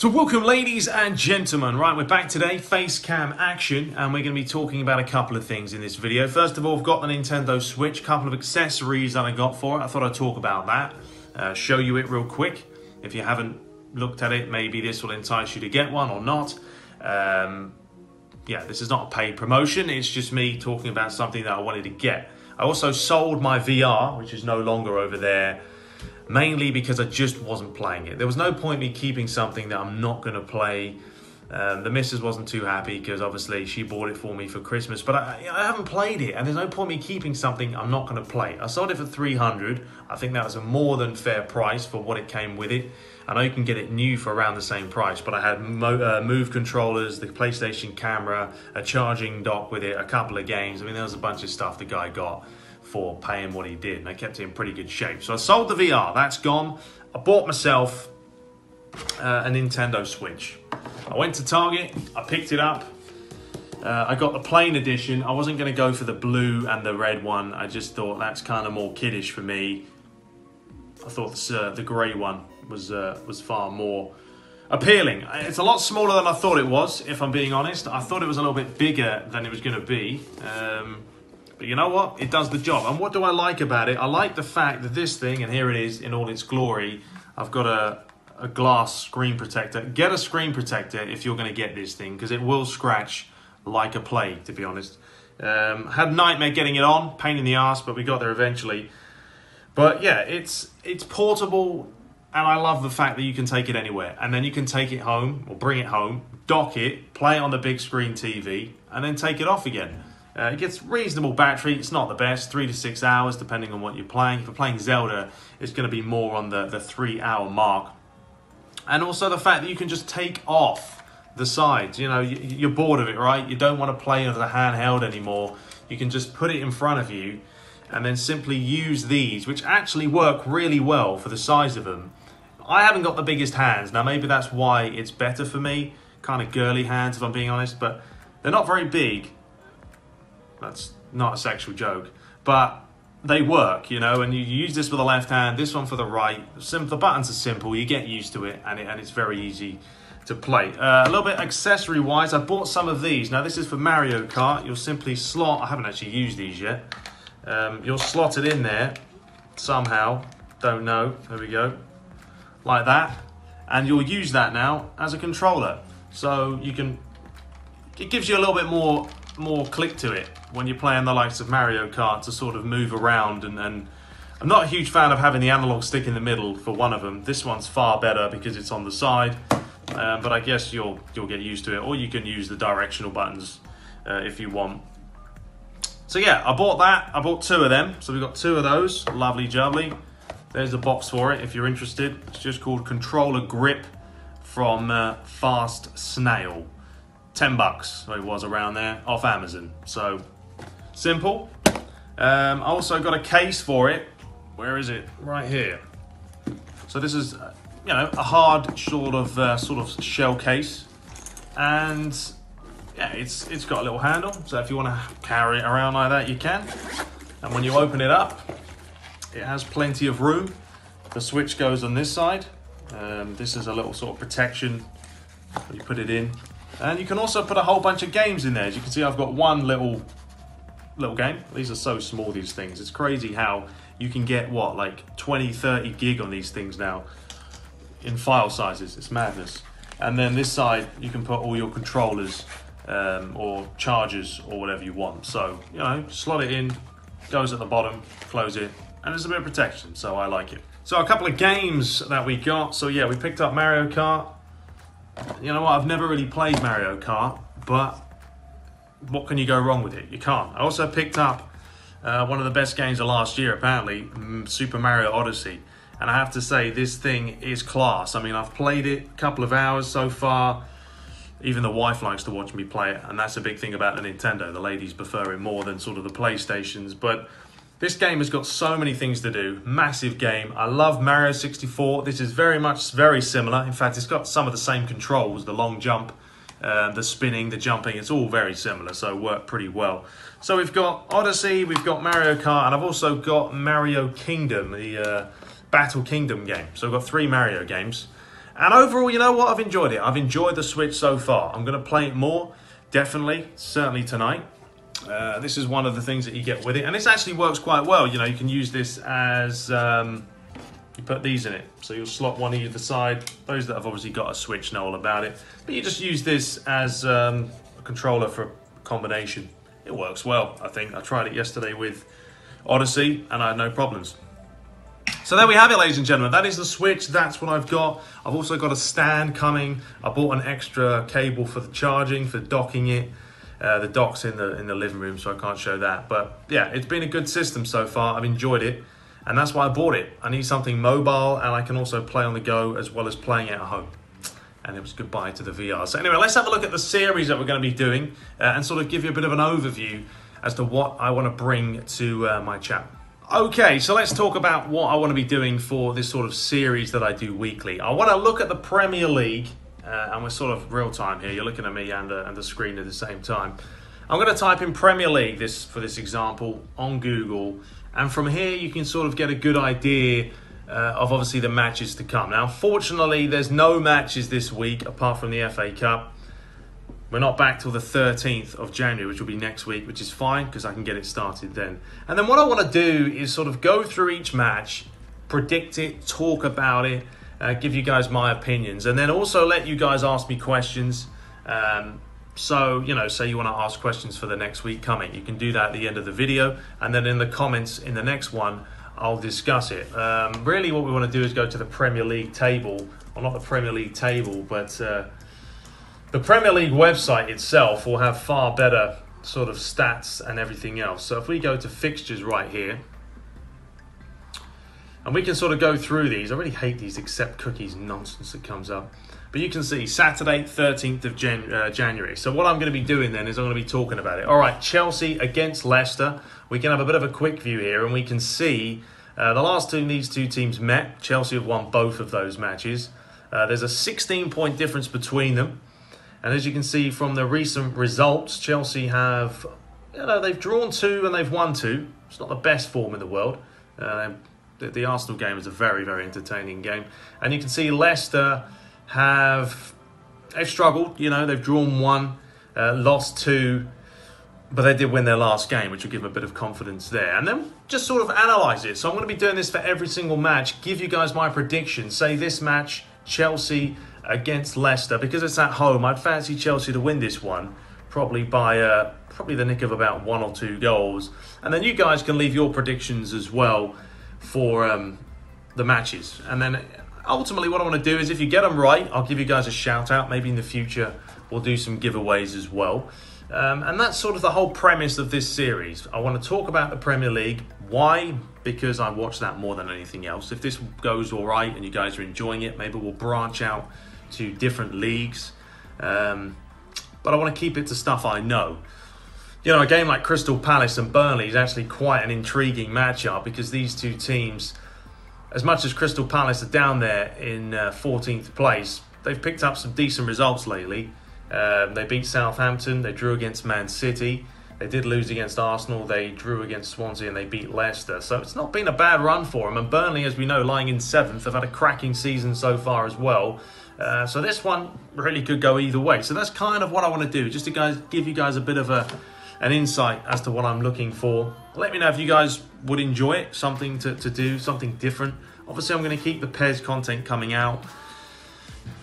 So welcome ladies and gentlemen, right, we're back today, face cam action, and we're going to be talking about a couple of things in this video. First of all, I've got the Nintendo Switch, a couple of accessories that I got for it. I thought I'd talk about that, show you it real quick. If you haven't looked at it, maybe this will entice you to get one or not. Yeah, this is not a paid promotion, it's just me talking about something that I wanted to get. I also sold my VR, which is no longer over there, mainly because I just wasn't playing it. There was no point me keeping something that I'm not going to play. The missus wasn't too happy because obviously she bought it for me for Christmas, but I haven't played it, and there's no point me keeping something I'm not going to play. I sold it for $300. I think that was a more than fair price for what it came with it. I know you can get it new for around the same price, but I had Move controllers, the PlayStation camera, a charging dock with it, a couple of games. I mean, there was a bunch of stuff the guy got for paying what he did, and I kept it in pretty good shape. So I sold the VR, that's gone. I bought myself a Nintendo Switch. I went to Target, I picked it up. I got the plain edition. I wasn't going to go for the blue and the red one. I just thought that's kind of more kiddish for me. I thought the grey one was far more appealing. It's a lot smaller than I thought it was, if I'm being honest. I thought it was a little bit bigger than it was going to be. But you know what? It does the job. And what do I like about it? I like the fact that this thing, and here it is in all its glory, I've got a glass screen protector. Get a screen protector if you're going to get this thing, because it will scratch like a plague, to be honest. Had a nightmare getting it on, pain in the ass, but we got there eventually. But yeah, it's portable, and I love the fact that you can take it anywhere. And then you can take it home, or bring it home, dock it, play it on the big screen TV, and then take it off again. It gets reasonable battery. It's not the best, 3 to 6 hours depending on what you're playing. If you're playing Zelda, it's going to be more on the 3-hour mark. And also the fact that you can just take off the sides. You know, you're bored of it, right? You don't want to play as a handheld anymore. You can just put it in front of you and then simply use these, which actually work really well for the size of them. I haven't got the biggest hands. Now maybe that's why it's better for me. Kind of girly hands, if I'm being honest, but they're not very big. That's not a sexual joke, but they work, you know, and you use this for the left hand, this one for the right. The buttons are simple, you get used to it, and it's very easy to play. A little bit accessory-wise, I bought some of these. Now, this is for Mario Kart. You'll simply slot, I haven't actually used these yet. You'll slot it in there somehow, don't know, there we go, like that. And you'll use that now as a controller. So you can, it gives you a little bit more click to it when you're playing the likes of Mario Kart to sort of move around, and I'm not a huge fan of having the analog stick in the middle for one of them. This one's far better because it's on the side, but I guess you'll get used to it, or you can use the directional buttons if you want. So yeah, I bought that. I bought 2 of them, so we've got 2 of those. Lovely jubbly. There's the box for it if you're interested. It's just called Controller Grip from Fast Snail. $10, so it was around there, off Amazon. So simple. I also got a case for it. Where is it? Right here. So this is, you know, a hard sort of shell case, and yeah, it's got a little handle. So if you want to carry it around like that, you can. And when you open it up, it has plenty of room. The Switch goes on this side. This is a little sort of protection. You put it in. And you can also put a whole bunch of games in there. As you can see, I've got one little game. These are so small, these things. It's crazy how you can get, what, like 20, 30 gig on these things now in file sizes. It's madness. And then this side, you can put all your controllers or chargers or whatever you want. So, you know, slot it in, goes at the bottom, close it, and there's a bit of protection, so I like it. So a couple of games that we got. So yeah, we picked up Mario Kart. You know what, I've never really played Mario Kart, but what can you go wrong with it? You can't. I also picked up one of the best games of last year, apparently, Super Mario Odyssey. And I have to say, this thing is class. I mean, I've played it a couple of hours so far. Even the wife likes to watch me play it, and that's a big thing about the Nintendo. The ladies prefer it more than sort of the PlayStations, but this game has got so many things to do. Massive game. I love Mario 64. This is very similar. In fact, it's got some of the same controls. The long jump, the spinning, the jumping. It's all very similar, so it worked pretty well. So we've got Odyssey, we've got Mario Kart, and I've also got Mario Kingdom, the Battle Kingdom game. So I've got 3 Mario games. And overall, you know what? I've enjoyed it. I've enjoyed the Switch so far. I'm going to play it more, definitely, certainly tonight. This is one of the things that you get with it. And this actually works quite well. You know, you can use this as... you put these in it. So you'll slot one either side. Those that have obviously got a Switch know all about it. But you just use this as a controller for a combination. It works well, I think. I tried it yesterday with Odyssey and I had no problems. So there we have it, ladies and gentlemen. That is the Switch. That's what I've got. I've also got a stand coming. I bought an extra cable for the charging, for docking it. The dock's in the living room, so I can't show that. But yeah, it's been a good system so far. I've enjoyed it, and that's why I bought it. I need something mobile, and I can also play on the go as well as playing it at home. And it was goodbye to the VR. So anyway, let's have a look at the series that we're going to be doing and sort of give you a bit of an overview as to what I want to bring to my channel. Okay, so let's talk about what I want to be doing for this sort of series that I do weekly. I want to look at the Premier League, and we're sort of real time here. You're looking at me and the screen at the same time. I'm going to type in Premier League for this example on Google, and from here you can sort of get a good idea of obviously the matches to come. Now, unfortunately, there's no matches this week apart from the FA Cup. We're not back till the 13th of January, which will be next week, which is fine because I can get it started then. And then what I want to do is sort of go through each match, predict it, talk about it, give you guys my opinions, and then also let you guys ask me questions. So, you know, say you want to ask questions for the next week coming, you can do that at the end of the video, and then in the comments in the next one, I'll discuss it. Really what we want to do is go to the Premier League table, or not the Premier League table, but the Premier League website itself will have far better sort of stats and everything else. So if we go to fixtures right here, and we can sort of go through these. I really hate these accept cookies nonsense that comes up. But you can see Saturday, 13th of January. So what I'm going to be doing then is I'm going to be talking about it. All right, Chelsea against Leicester. We can have a bit of a quick view here, and we can see the last time these two teams met, Chelsea have won both of those matches. There's a 16-point difference between them. And as you can see from the recent results, Chelsea have, you know, they've drawn 2 and they've won 2. It's not the best form in the world. The Arsenal game is a very, very entertaining game. And you can see Leicester they've struggled. You know, they've drawn 1, lost 2, but they did win their last game, which will give them a bit of confidence there. And then just sort of analyse it. So I'm going to be doing this for every single match, give you guys my predictions. Say this match, Chelsea against Leicester, because it's at home. I'd fancy Chelsea to win this one, probably by probably the nick of about 1 or 2 goals. And then you guys can leave your predictions as well for the matches. And then ultimately what I want to do is, if you get them right, I'll give you guys a shout out. Maybe in the future we'll do some giveaways as well. And that's sort of the whole premise of this series. I want to talk about the Premier League. Why? Because I watch that more than anything else. If this goes all right and you guys are enjoying it, maybe we'll branch out to different leagues. But I want to keep it to stuff I know. You know, a game like Crystal Palace and Burnley is actually quite an intriguing matchup, because these two teams, as much as Crystal Palace are down there in 14th place, they've picked up some decent results lately. They beat Southampton, they drew against Man City, they did lose against Arsenal, they drew against Swansea, and they beat Leicester. So it's not been a bad run for them. And Burnley, as we know, lying in 7th, have had a cracking season so far as well. So this one really could go either way. So that's kind of what I want to do, just to give you guys a bit of an insight as to what I'm looking for. Let me know if you guys would enjoy it, something to do, something different. Obviously, I'm going to keep the PES content coming out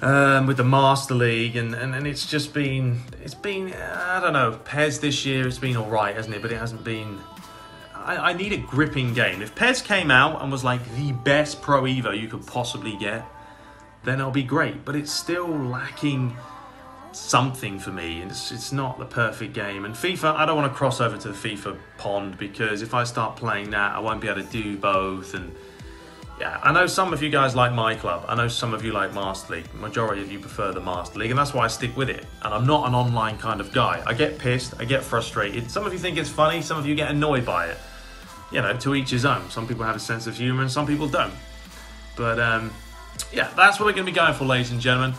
with the Master League, and it's just been, I don't know, PES this year, it's been all right, hasn't it? But it hasn't been, I need a gripping game. If PES came out and was like the best Pro Evo you could possibly get, then it'll be great. But it's still lacking something for me. It's not the perfect game. And FIFA, I don't want to cross over to the FIFA pond, because if I start playing that, I won't be able to do both. And yeah, I know some of you guys like my club. I know some of you like Master League. The majority of you prefer the Master League, and that's why I stick with it. And I'm not an online kind of guy. I get pissed, I get frustrated. Some of you think it's funny, some of you get annoyed by it. You know, to each his own. Some people have a sense of humour and some people don't. But yeah, that's what we're going to be going for, ladies and gentlemen.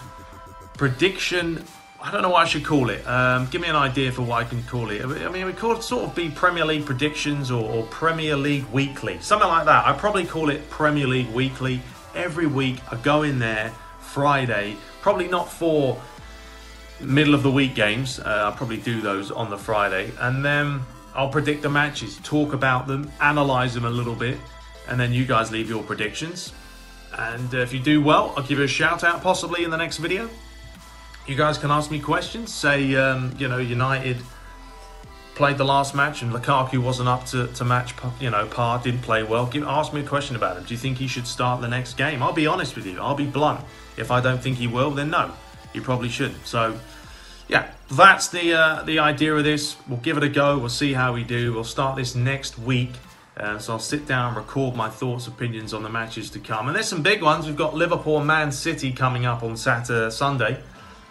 Prediction, I don't know what I should call it. Give me an idea for what I can call it. I mean, we could sort of be Premier League predictions or Premier League weekly. Something like that. I'd probably call it Premier League weekly. Every week I go in there Friday. Probably not for middle of the week games. I'll probably do those on the Friday. And then I'll predict the matches, talk about them, analyze them a little bit. And then you guys leave your predictions. And if you do well, I'll give you a shout out possibly in the next video. You guys can ask me questions. Say, you know, United played the last match and Lukaku wasn't up to match, you know, par, didn't play well. Ask me a question about him. Do you think he should start the next game? I'll be honest with you. I'll be blunt. If I don't think he will, then no, he probably shouldn't. So, yeah, that's the idea of this. We'll give it a go. We'll see how we do. We'll start this next week. So I'll sit down and record my thoughts, opinions on the matches to come. And there's some big ones. We've got Liverpool and Man City coming up on Sunday.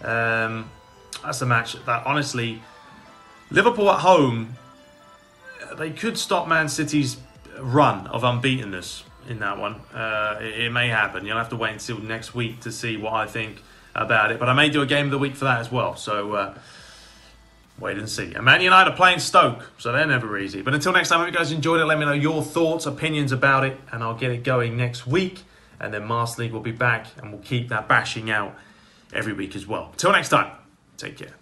That's a match that, honestly, Liverpool at home, they could stop Man City's run of unbeatenness in that one. It may happen. You'll have to wait until next week to see what I think about it. But I may do a game of the week for that as well. So wait and see. And Man United are playing Stoke, so they're never easy. But until next time, I hope you guys enjoyed it. Let me know your thoughts, opinions about it, and I'll get it going next week. And then Master League will be back, and we'll keep that bashing out every week as well. Till next time, take care.